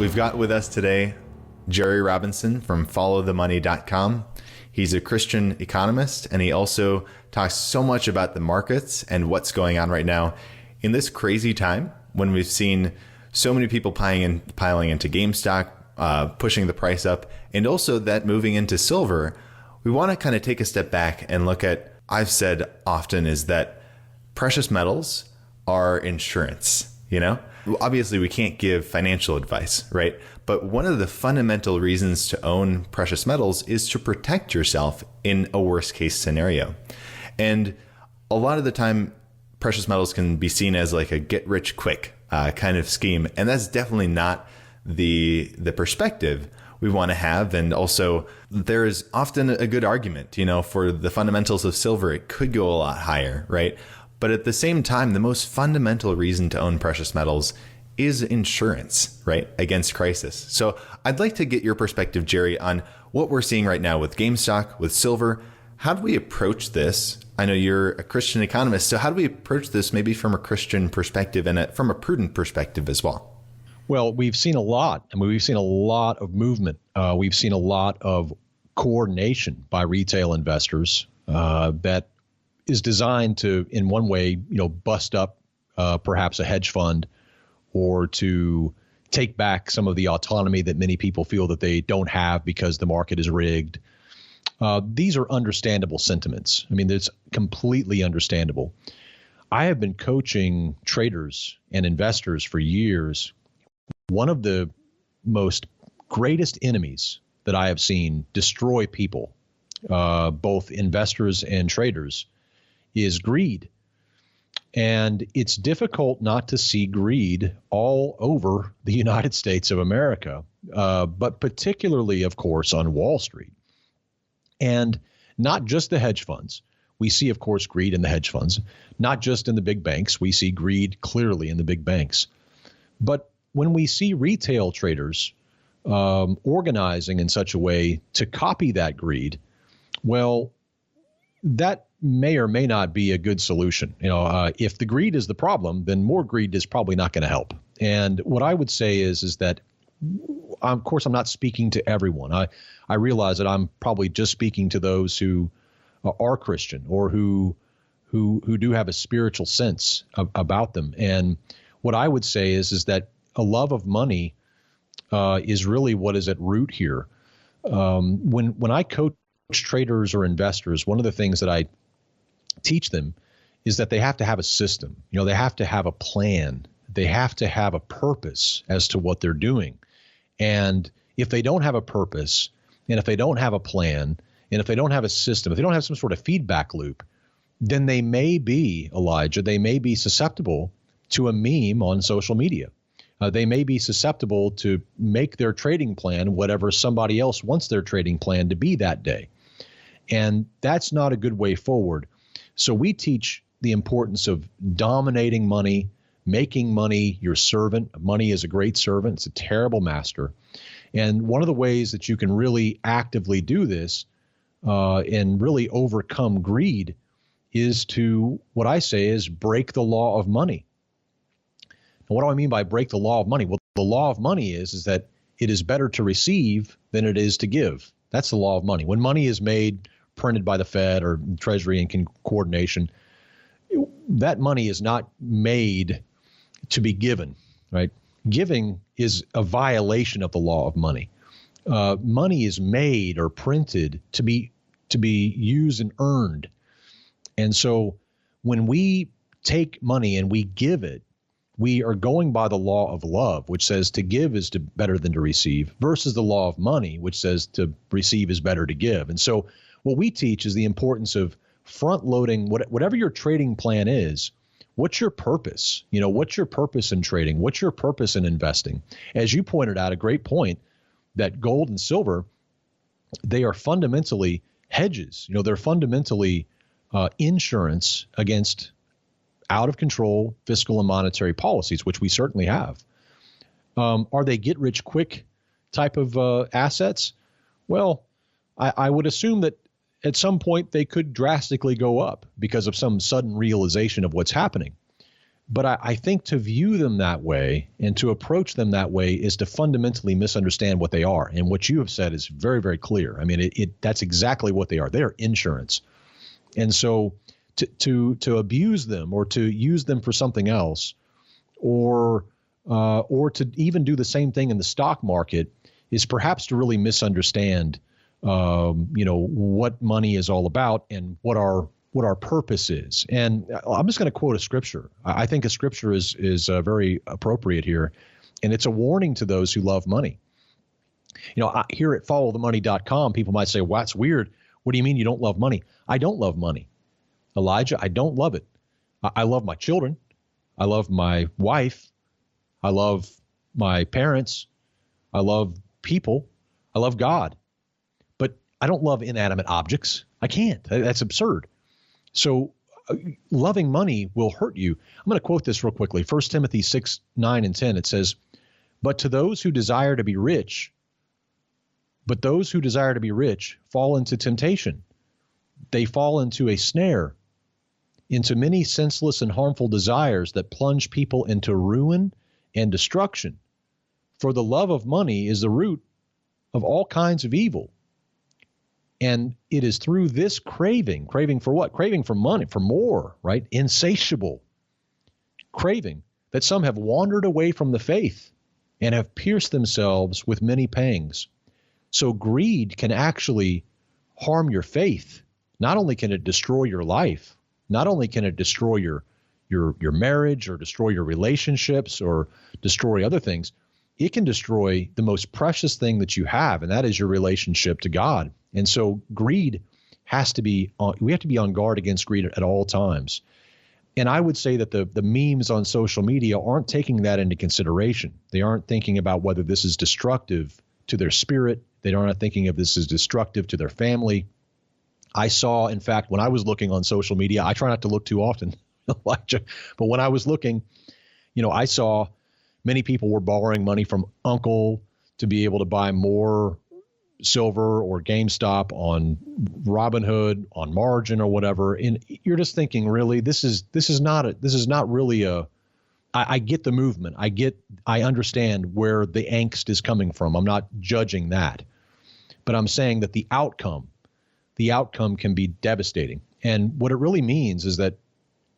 We've got with us today Jerry Robinson from followthemoney.com. He's a Christian economist, and he also talks so much about the markets and what's going on right now in this crazy time when we've seen so many people piling into GameStop, pushing the price up, and also that moving into silver. We want to kind of take a step back and look at, I've said often, is that precious metals are insurance, you know? Obviously, we can't give financial advice, right? But one of the fundamental reasons to own precious metals is to protect yourself in a worst case scenario. And a lot of the time, precious metals can be seen as like a get rich quick kind of scheme. And that's definitely not the perspective we want to have. And also, there is often a good argument, you know, for the fundamentals of silver. It could go a lot higher, right? But at the same time, the most fundamental reason to own precious metals is insurance, right, against crisis. So I'd like to get your perspective, Jerry, on what we're seeing right now with GameStop, with silver. How do we approach this? I know you're a Christian economist, so how do we approach this maybe from a Christian perspective and from a prudent perspective as well? Well, we've seen a lot. I mean, we've seen a lot of movement. We've seen a lot of coordination by retail investors that is designed to, in one way, you know, bust up perhaps a hedge fund or to take back some of the autonomy that many people feel that they don't have because the market is rigged. These are understandable sentiments. I mean, it's completely understandable. I have been coaching traders and investors for years. One of the most greatest enemies that I have seen destroy people, both investors and traders, is greed. And it's difficult not to see greed all over the United States of America, but particularly, of course, on Wall Street. And not just the hedge funds. We see, of course, greed in the hedge funds, not just in the big banks. We see greed clearly in the big banks. But when we see retail traders organizing in such a way to copy that greed, well, that may or may not be a good solution. You know, if the greed is the problem, then more greed is probably not going to help. And what I would say is that, of course, I'm not speaking to everyone. I realize that I'm probably just speaking to those who are Christian or who do have a spiritual sense about them. And what I would say is that a love of money is really what is at root here. When I coach traders or investors, one of the things that I teach them is that they have to have a system. You know, they have to have a plan. They have to have a purpose as to what they're doing. And if they don't have a purpose, and if they don't have a plan, and if they don't have a system, if they don't have some sort of feedback loop, then they may be, Elijah, they may be susceptible to a meme on social media. They may be susceptible to make their trading plan whatever somebody else wants their trading plan to be that day. And that's not a good way forward. So we teach the importance of dominating money, making money your servant. Money is a great servant. It's a terrible master. And one of the ways that you can really actively do this and really overcome greed is to, what I say is, break the law of money. And what do I mean by break the law of money? Well, the law of money is that it is better to receive than it is to give. That's the law of money. When money is made, printed by the Fed or Treasury in coordination, that money is not made to be given, right? Giving is a violation of the law of money. Money is made or printed to be used and earned. And so when we take money and we give it, we are going by the law of love, which says to give is better than to receive, versus the law of money, which says to receive is better to give. And so what we teach is the importance of front loading whatever your trading plan is. What's your purpose? You know, what's your purpose in trading? What's your purpose in investing? As you pointed out, a great point, that gold and silver, they are fundamentally hedges. You know, they're fundamentally insurance against out of control fiscal and monetary policies, which we certainly have. Are they get rich quick type of assets? Well, I would assume that at some point they could drastically go up because of some sudden realization of what's happening. But I think to view them that way and to approach them that way is to fundamentally misunderstand what they are. And what you have said is very, very clear. I mean, that's exactly what they are. They are insurance. And so to abuse them or to use them for something else, or to even do the same thing in the stock market, is perhaps to really misunderstand, what money is all about and what our purpose is. And I'm just going to quote a scripture. I think a scripture is very appropriate here, and it's a warning to those who love money. Here at followthemoney.com, people might say, well, that's weird. What do you mean you don't love money? I don't love money, Elijah. I don't love it. I love my children. I love my wife. I love my parents. I love people. I love God. But I don't love inanimate objects. I can't. That's absurd. So loving money will hurt you. I'm going to quote this real quickly. 1 Timothy 6:9-10, it says, but those who desire to be rich fall into temptation. They fall into a snare, into many senseless and harmful desires that plunge people into ruin and destruction. For the love of money is the root of all kinds of evil. And it is through this craving for what? Craving for money, for more, right? Insatiable craving, that some have wandered away from the faith and have pierced themselves with many pangs. So greed can actually harm your faith. Not only can it destroy your life, not only can it destroy your marriage or destroy your relationships or destroy other things, it can destroy the most precious thing that you have, and that is your relationship to God. And so greed we have to be on guard against greed at all times. And I would say that the memes on social media aren't taking that into consideration. They aren't thinking about whether this is destructive to their spirit. They aren't thinking if this is destructive to their family. I saw, in fact, when I was looking on social media, I try not to look too often, Elijah, but when I was looking, I saw many people were borrowing money from uncle to be able to buy more silver or GameStop on Robinhood, on margin or whatever. And you're just thinking, really, this is not really I get the movement. I understand where the angst is coming from. I'm not judging that, but I'm saying that the outcome can be devastating. And what it really means is that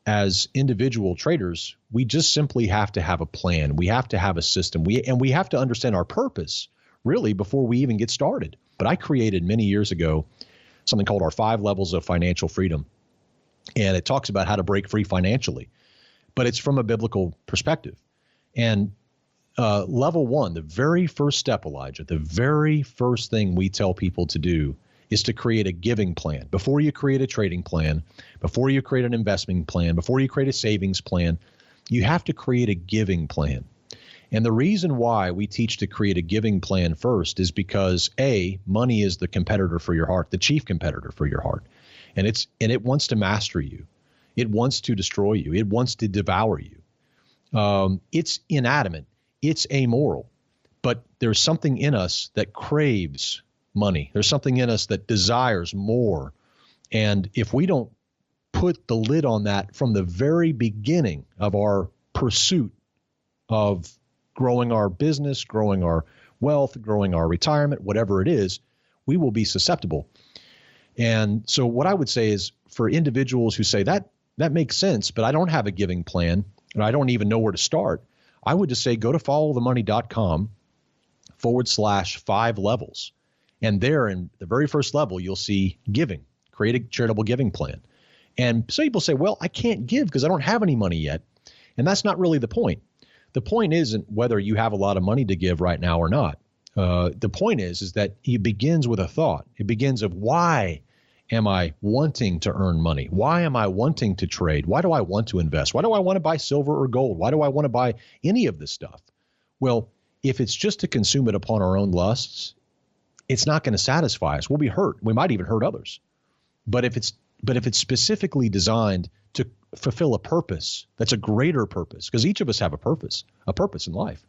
as individual traders, we just simply have to have a plan. We have to have a system. We have to understand our purpose, really, before we even get started. But I created many years ago something called our 5 levels of financial freedom. And it talks about how to break free financially, but it's from a biblical perspective. And level 1, the very first step, Elijah, the very first thing we tell people to do is to create a giving plan. Before you create a trading plan, before you create an investment plan, before you create a savings plan, you have to create a giving plan. And the reason why we teach to create a giving plan first is because money is the competitor for your heart, the chief competitor for your heart. And it wants to master you. It wants to destroy you. It wants to devour you. It's inanimate. It's amoral. But there's something in us that craves money. There's something in us that desires more. And if we don't put the lid on that from the very beginning of our pursuit of growing our business, growing our wealth, growing our retirement, whatever it is, we will be susceptible. And so what I would say is, for individuals who say that makes sense, but I don't have a giving plan and I don't even know where to start, I would just say go to followthemoney.com/5 levels. And there in the very first level, you'll see giving, create a charitable giving plan. And some people say, well, I can't give because I don't have any money yet. And that's not really the point. The point isn't whether you have a lot of money to give right now or not. The point is that it begins with a thought. It begins of, why am I wanting to earn money? Why am I wanting to trade? Why do I want to invest? Why do I want to buy silver or gold? Why do I want to buy any of this stuff? Well, if it's just to consume it upon our own lusts, it's not going to satisfy us. We'll be hurt. We might even hurt others. But if it's specifically designed to fulfill a purpose, that's a greater purpose, because each of us have a purpose in life.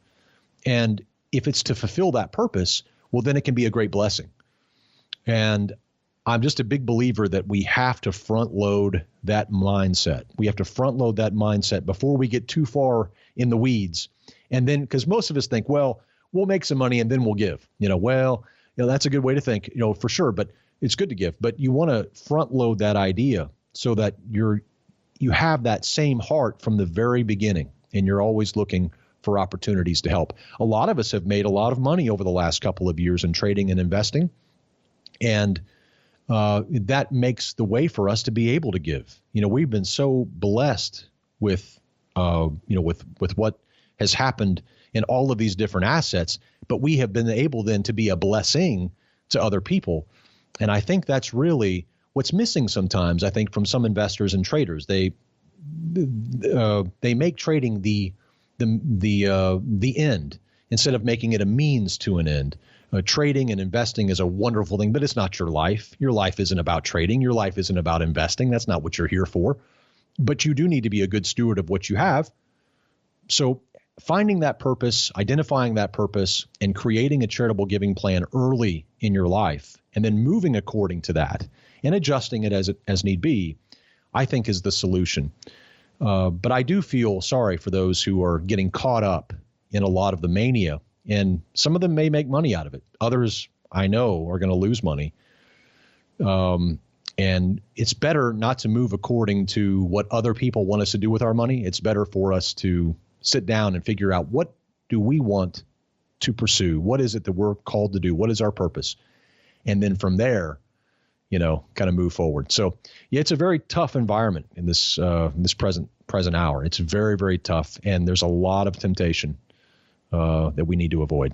And if it's to fulfill that purpose, well, then it can be a great blessing. And I'm just a big believer that we have to front load that mindset. We have to front load that mindset before we get too far in the weeds. And then, because most of us think, well, we'll make some money and then we'll give. That's a good way to think, for sure. But it's good to give. But you want to front load that idea so that you have that same heart from the very beginning, and you're always looking for opportunities to help. A lot of us have made a lot of money over the last couple of years in trading and investing, and that makes the way for us to be able to give. We've been so blessed with what has happened in all of these different assets, but we have been able then to be a blessing to other people. And I think that's really what's missing sometimes, I think, from some investors and traders. They make trading the end instead of making it a means to an end. Trading and investing is a wonderful thing, but it's not your life. Your life isn't about trading. Your life isn't about investing. That's not what you're here for. But you do need to be a good steward of what you have. So finding that purpose, identifying that purpose, and creating a charitable giving plan early in your life, and then moving according to that and adjusting it as need be, I think is the solution. But I do feel sorry for those who are getting caught up in a lot of the mania, and some of them may make money out of it. Others, I know, are going to lose money. And it's better not to move according to what other people want us to do with our money. It's better for us to sit down and figure out, what do we want to pursue? What is it that we're called to do? What is our purpose? And then from there, kind of move forward. So yeah, it's a very tough environment in this present hour. It's very, very tough. And there's a lot of temptation that we need to avoid.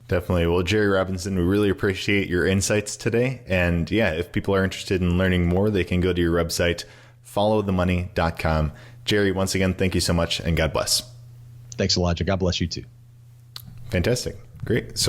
Definitely. Well, Jerry Robinson, we really appreciate your insights today. And yeah, if people are interested in learning more, they can go to your website, followthemoney.com. Jerry, once again, thank you so much, and God bless. Thanks, Elijah. God bless you too. Fantastic. Great. So